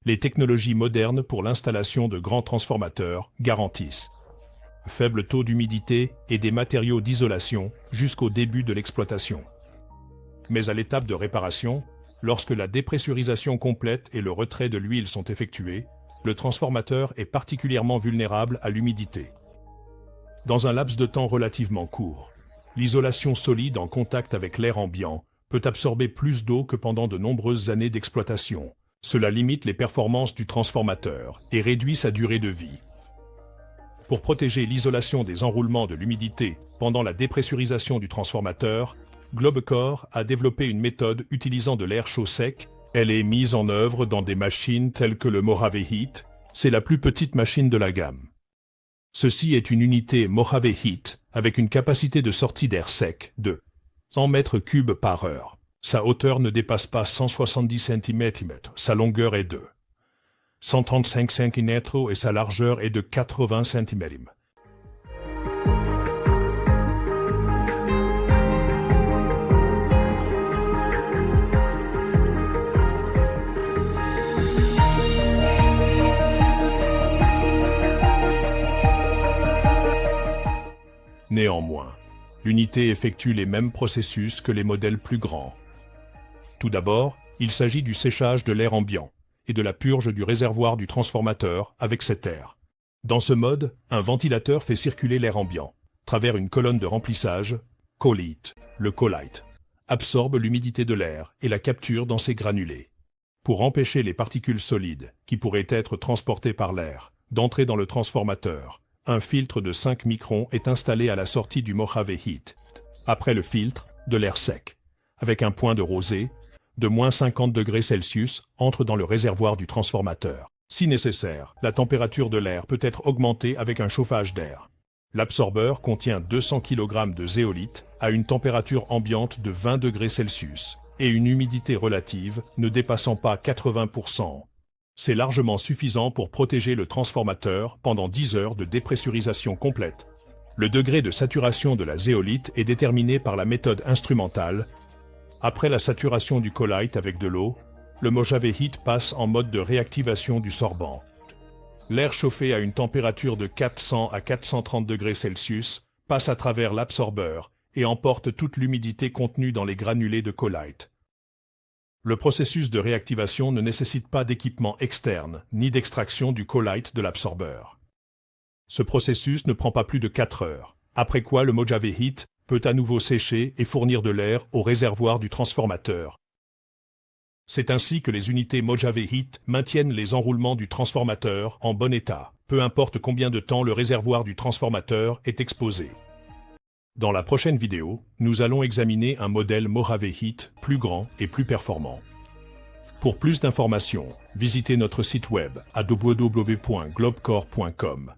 les technologies modernes pour l'installation de grands transformateurs garantissent faible taux d'humidité et des matériaux d'isolation jusqu'au début de l'exploitation. Mais à l'étape de réparation, lorsque la dépressurisation complète et le retrait de l'huile sont effectués, le transformateur est particulièrement vulnérable à l'humidité. Dans un laps de temps relativement court, l'isolation solide en contact avec l'air ambiant peut absorber plus d'eau que pendant de nombreuses années d'exploitation. Cela limite les performances du transformateur et réduit sa durée de vie. Pour protéger l'isolation des enroulements de l'humidité pendant la dépressurisation du transformateur, Globecore a développé une méthode utilisant de l'air chaud sec. Elle est mise en œuvre dans des machines telles que le Mojave Heat. C'est la plus petite machine de la gamme. Ceci est une unité Mojave Heat avec une capacité de sortie d'air sec de 100 mètres cubes par heure. Sa hauteur ne dépasse pas 170 cm, sa longueur est de 135 cm et sa largeur est de 80 cm. Néanmoins, l'unité effectue les mêmes processus que les modèles plus grands. Tout d'abord, il s'agit du séchage de l'air ambiant et de la purge du réservoir du transformateur avec cet air. Dans ce mode, un ventilateur fait circuler l'air ambiant, travers une colonne de remplissage, colite. Le colite absorbe l'humidité de l'air et la capture dans ses granulés. Pour empêcher les particules solides, qui pourraient être transportées par l'air, d'entrer dans le transformateur, un filtre de 5 microns est installé à la sortie du Mojave Heat. Après le filtre, de l'air sec, avec un point de rosée, de moins 50 degrés Celsius entre dans le réservoir du transformateur. Si nécessaire, la température de l'air peut être augmentée avec un chauffage d'air. L'absorbeur contient 200 kg de zéolite à une température ambiante de 20 degrés Celsius et une humidité relative ne dépassant pas 80%. C'est largement suffisant pour protéger le transformateur pendant 10 heures de dépressurisation complète. Le degré de saturation de la zéolite est déterminé par la méthode instrumentale. Après la saturation du colite avec de l'eau, le Mojave Heat passe en mode de réactivation du sorbant. L'air chauffé à une température de 400 à 430 degrés Celsius passe à travers l'absorbeur et emporte toute l'humidité contenue dans les granulés de colite. Le processus de réactivation ne nécessite pas d'équipement externe ni d'extraction du colite de l'absorbeur. Ce processus ne prend pas plus de 4 heures, après quoi le Mojave Heat peut à nouveau sécher et fournir de l'air au réservoir du transformateur. C'est ainsi que les unités Mojave Heat maintiennent les enroulements du transformateur en bon état, peu importe combien de temps le réservoir du transformateur est exposé. Dans la prochaine vidéo, nous allons examiner un modèle Mojave Heat plus grand et plus performant. Pour plus d'informations, visitez notre site web à www.globecore.com.